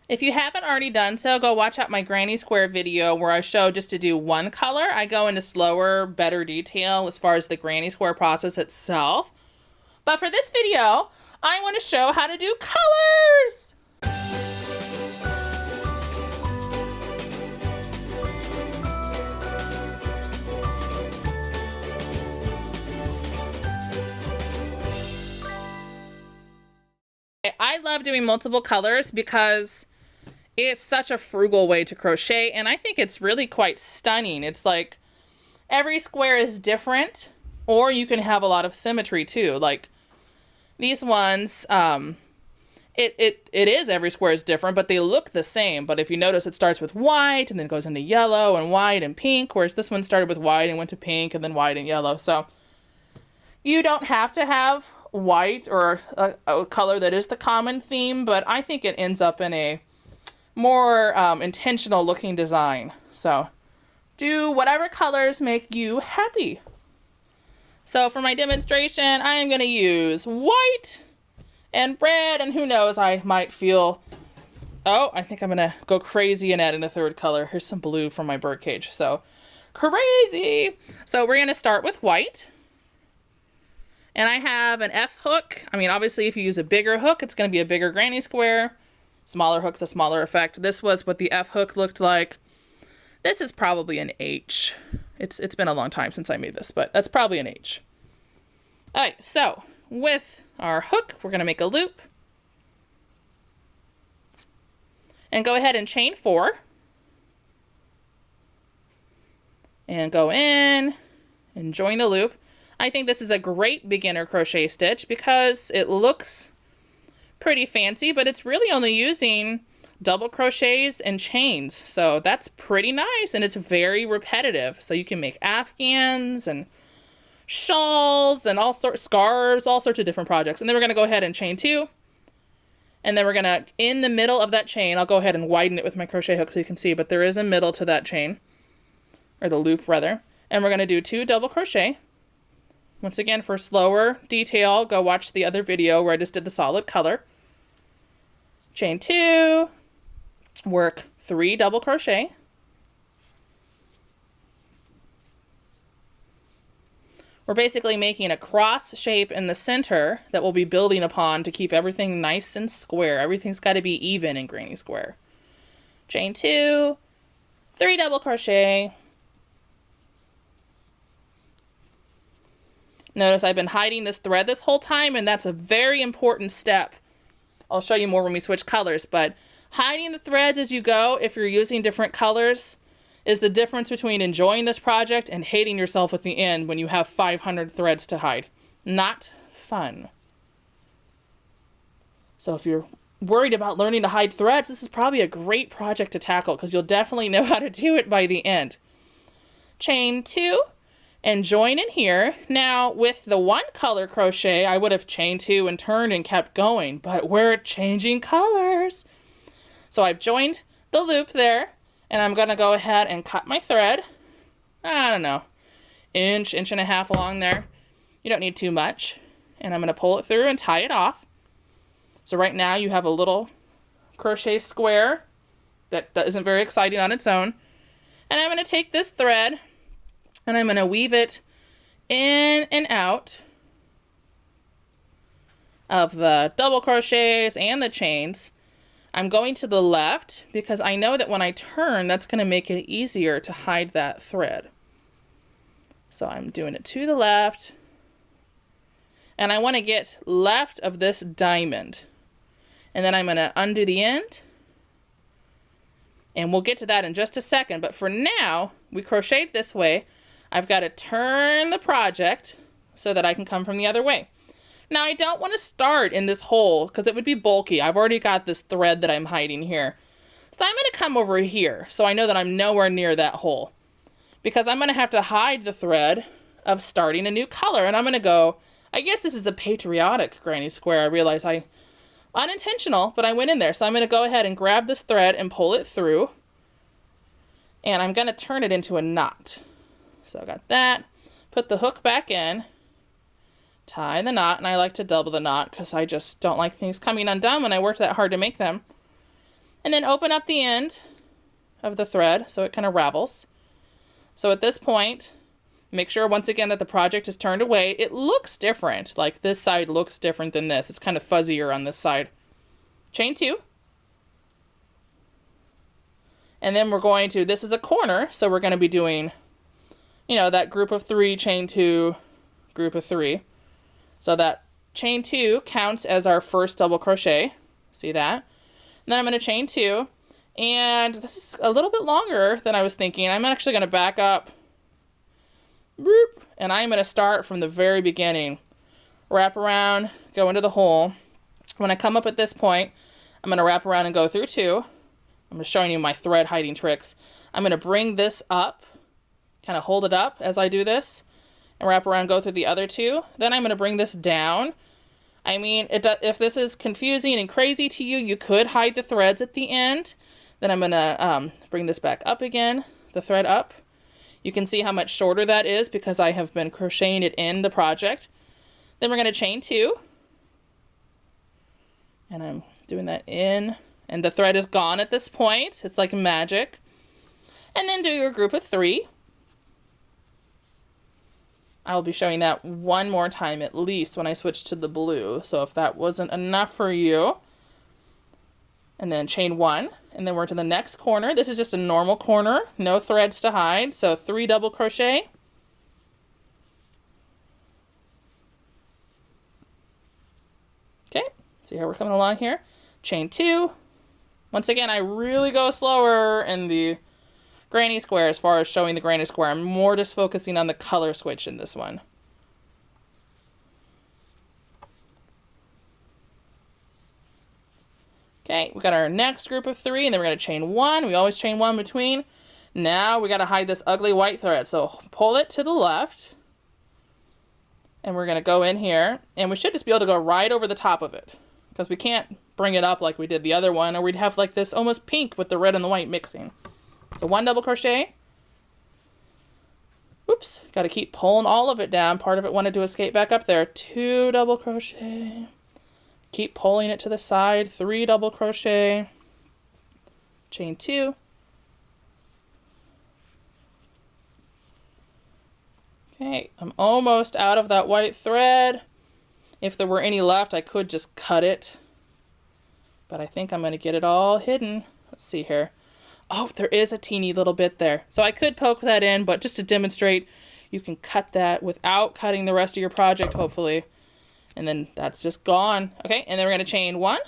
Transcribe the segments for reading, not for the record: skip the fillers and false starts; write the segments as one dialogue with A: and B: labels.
A: If you haven't already done so, go watch out my granny square video where I show just to do one color. I go into slower, better detail as far as the granny square process itself. But for this video, I want to show how to do colors. I love doing multiple colors because it's such a frugal way to crochet, and I think it's really quite stunning. It's like every square is different, or you can have a lot of symmetry too. Like these ones, it is every square is different, but they look the same. But if you notice, it starts with white and then goes into yellow and white and pink, whereas this one started with white and went to pink and then white and yellow. So you don't have to have white or a color that is the common theme, but I think it ends up in a more intentional looking design. So do whatever colors make you happy. So for my demonstration, I am going to use white and red, and who knows, I might feel, oh, I think I'm going to go crazy and add in a third color. Here's some blue from my birdcage. So crazy. So we're going to start with white. And I have an F hook. I mean, obviously, if you use a bigger hook, it's going to be a bigger granny square. Smaller hook's a smaller effect. This was what the F hook looked like. This is probably an H. It's been a long time since I made this, but that's probably an H. All right, so with our hook, we're going to make a loop. And go ahead and chain 4. And go in and join the loop. I think this is a great beginner crochet stitch because it looks pretty fancy, but it's really only using double crochets and chains. So that's pretty nice, and it's very repetitive. So you can make afghans and shawls and all sorts, scarves, all sorts of different projects. And then we're going to go ahead and chain 2. And then we're going to, in the middle of that chain, I'll go ahead and widen it with my crochet hook so you can see, but there is a middle to that chain, or the loop rather. And we're going to do 2 double crochet. Once again, for slower detail, go watch the other video where I just did the solid color. Chain 2, work 3 double crochet. We're basically making a cross shape in the center that we'll be building upon to keep everything nice and square. Everything's got to be even in granny square. Chain 2, 3 double crochet. Notice I've been hiding this thread this whole time, and that's a very important step. I'll show you more when we switch colors, but hiding the threads as you go, if you're using different colors, is the difference between enjoying this project and hating yourself at the end when you have 500 threads to hide. Not fun. So if you're worried about learning to hide threads, this is probably a great project to tackle because you'll definitely know how to do it by the end. Chain 2. And join in here. Now with the 1 color crochet, I would have chained 2 and turned and kept going, but we're changing colors. So I've joined the loop there, and I'm going to go ahead and cut my thread. I don't know, inch and a half along there. You don't need too much. And I'm going to pull it through and tie it off. So right now you have a little crochet square that isn't very exciting on its own. And I'm going to take this thread and I'm going to weave it in and out of the double crochets and the chains. I'm going to the left because I know that when I turn, that's going to make it easier to hide that thread. So I'm doing it to the left. And I want to get left of this diamond. And then I'm going to undo the end. And we'll get to that in just a second. But for now, we crocheted this way. I've got to turn the project so that I can come from the other way. Now I don't want to start in this hole because it would be bulky. I've already got this thread that I'm hiding here. So I'm going to come over here so I know that I'm nowhere near that hole. Because I'm going to have to hide the thread of starting a new color. And I'm going to go, I guess this is a patriotic granny square. I realize unintentional, but I went in there. So I'm going to go ahead and grab this thread and pull it through. And I'm going to turn it into a knot. So I got that. Put the hook back in. Tie the knot, and I like to double the knot because I just don't like things coming undone when I worked that hard to make them. And then open up the end of the thread so it kind of ravels. So at this point, make sure once again that the project is turned away. It looks different, like this side looks different than this. It's kind of fuzzier on this side. Chain 2. And then we're going to, this is a corner, so we're going to be doing, you know, that group of 3, chain 2, group of 3. So that chain 2 counts as our first double crochet. See that? And then I'm going to chain 2. And this is a little bit longer than I was thinking. I'm actually going to back up. Boop, and I'm going to start from the very beginning. Wrap around, go into the hole. When I come up at this point, I'm going to wrap around and go through 2. I'm just showing you my thread hiding tricks. I'm going to bring this up, kind of hold it up as I do this, and wrap around, go through the other 2. Then I'm going to bring this down. I mean, if this is confusing and crazy to you, you could hide the threads at the end. Then I'm going to bring this back up again, the thread up. You can see how much shorter that is because I have been crocheting it in the project. Then we're going to chain 2. And I'm doing that in. And the thread is gone at this point. It's like magic. And then do your group of 3. I'll be showing that one more time at least when I switch to the blue. So if that wasn't enough for you. And then chain 1. And then we're to the next corner. This is just a normal corner. No threads to hide. So 3 double crochet. Okay. See how we're coming along here? Chain 2. Once again, I really go slower in the granny square as far as showing the granny square. I'm more just focusing on the color switch in this one. Okay, we got our next group of 3, and then we're going to chain 1. We always chain 1 between. Now we got to hide this ugly white thread. So pull it to the left. And we're going to go in here. And we should just be able to go right over the top of it. Because we can't bring it up like we did the other one. Or we'd have like this almost pink with the red and the white mixing. So 1 double crochet. Oops, got to keep pulling all of it down. Part of it wanted to escape back up there. 2 double crochet. Keep pulling it to the side. 3 double crochet. Chain 2. Okay, I'm almost out of that white thread. If there were any left, I could just cut it. But I think I'm going to get it all hidden. Let's see here. Oh, there is a teeny little bit there. So I could poke that in, but just to demonstrate, you can cut that without cutting the rest of your project, hopefully. And then that's just gone. Okay, and then we're going to chain 1.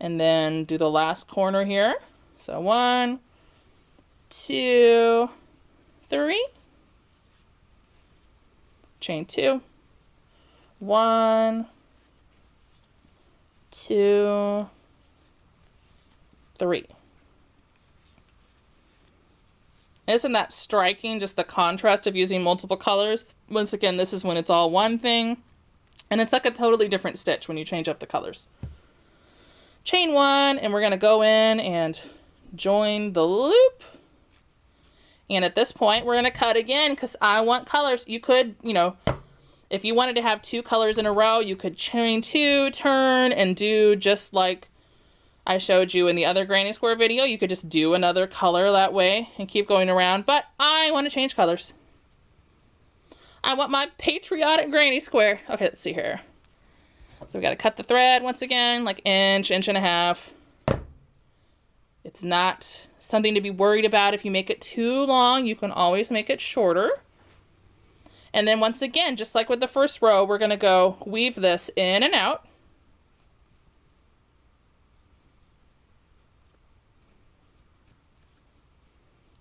A: And then do the last corner here. So 1, 2, 3. Chain 2. 1, 2, 3. Isn't that striking, just the contrast of using multiple colors? Once again, this is when it's all one thing. And it's like a totally different stitch when you change up the colors. Chain 1, and we're going to go in and join the loop. And at this point, we're going to cut again because I want colors. You could, you know, if you wanted to have 2 colors in a row, you could chain 2, turn, and do just like I showed you in the other granny square video. You could just do another color that way and keep going around. But I want to change colors. I want my patriotic granny square. Okay, let's see here. So we got to cut the thread once again, like inch, inch and a half. It's not something to be worried about. If you make it too long, you can always make it shorter. And then once again, just like with the first row, we're going to go weave this in and out.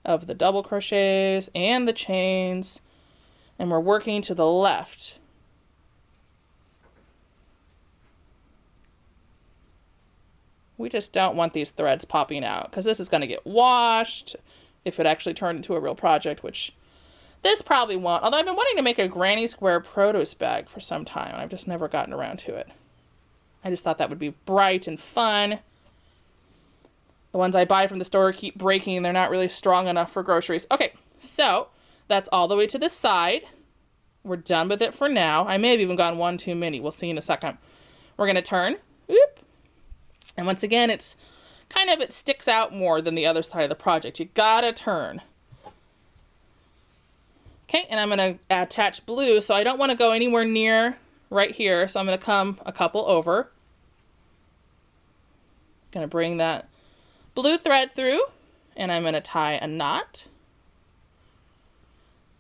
A: Of the double crochets and the chains. And we're working to the left. We just don't want these threads popping out because this is going to get washed if it actually turned into a real project, which this probably won't. Although I've been wanting to make a granny square produce bag for some time. I've just never gotten around to it. I just thought that would be bright and fun. The ones I buy from the store keep breaking. They're not really strong enough for groceries. Okay, so that's all the way to the side. We're done with it for now. I may have even gone one too many. We'll see in a second. We're going to turn. Oop. And once again, it's kind of, it sticks out more than the other side of the project. You gotta turn. Okay, and I'm gonna attach blue, so I don't wanna go anywhere near right here, so I'm gonna come a couple over. Gonna bring that blue thread through, and I'm gonna tie a knot.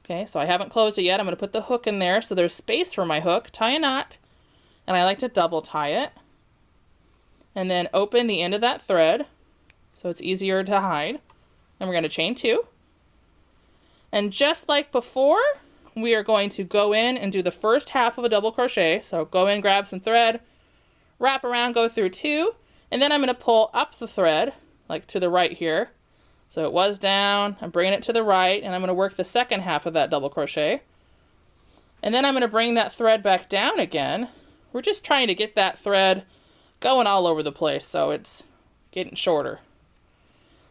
A: Okay, so I haven't closed it yet. I'm gonna put the hook in there so there's space for my hook, tie a knot, and I like to double tie it. And then open the end of that thread so it's easier to hide. And we're gonna chain 2. And just like before, we are going to go in and do the first half of a double crochet. So go in, grab some thread, wrap around, go through 2, and then I'm gonna pull up the thread, like to the right here. So it was down, I'm bringing it to the right, and I'm gonna work the second half of that double crochet. And then I'm gonna bring that thread back down again. We're just trying to get that thread going all over the place so it's getting shorter.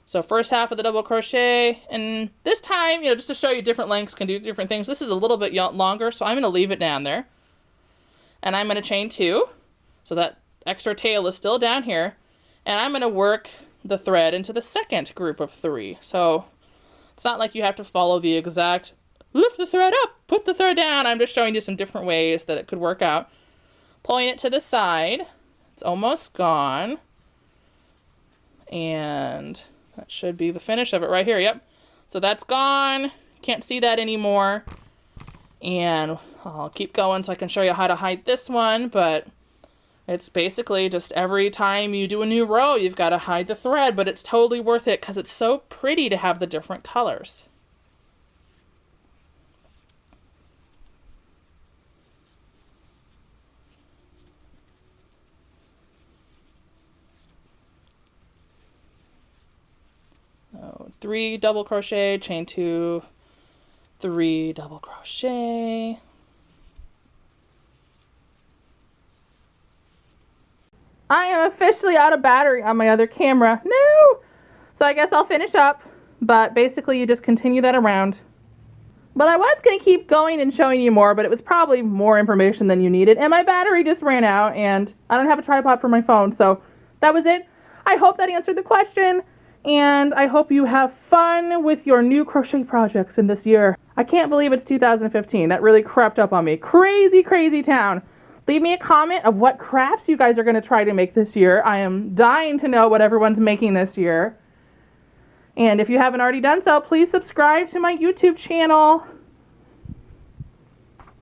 A: So first half of the double crochet, and this time, you know, just to show you different lengths can do different things. This is a little bit longer, so I'm gonna leave it down there. And I'm gonna chain 2, so that extra tail is still down here. And I'm gonna work the thread into the second group of 3. So it's not like you have to follow the exact lift the thread up, put the thread down. I'm just showing you some different ways that it could work out. Pulling it to the side, it's almost gone. And that should be the finish of it right here, yep. So that's gone, can't see that anymore. And I'll keep going so I can show you how to hide this one, but it's basically just every time you do a new row, you've got to hide the thread, but it's totally worth it because it's so pretty to have the different colors. So 3 double crochet, chain 2, 3 double crochet. I am officially out of battery on my other camera. No! So I guess I'll finish up, but basically you just continue that around. But I was going to keep going and showing you more, but it was probably more information than you needed. And my battery just ran out, and I don't have a tripod for my phone, so that was it. I hope that answered the question, and I hope you have fun with your new crochet projects in this year. I can't believe it's 2015. That really crept up on me. Crazy, crazy town. Leave me a comment of what crafts you guys are going to try to make this year. I am dying to know what everyone's making this year. And if you haven't already done so, please subscribe to my YouTube channel.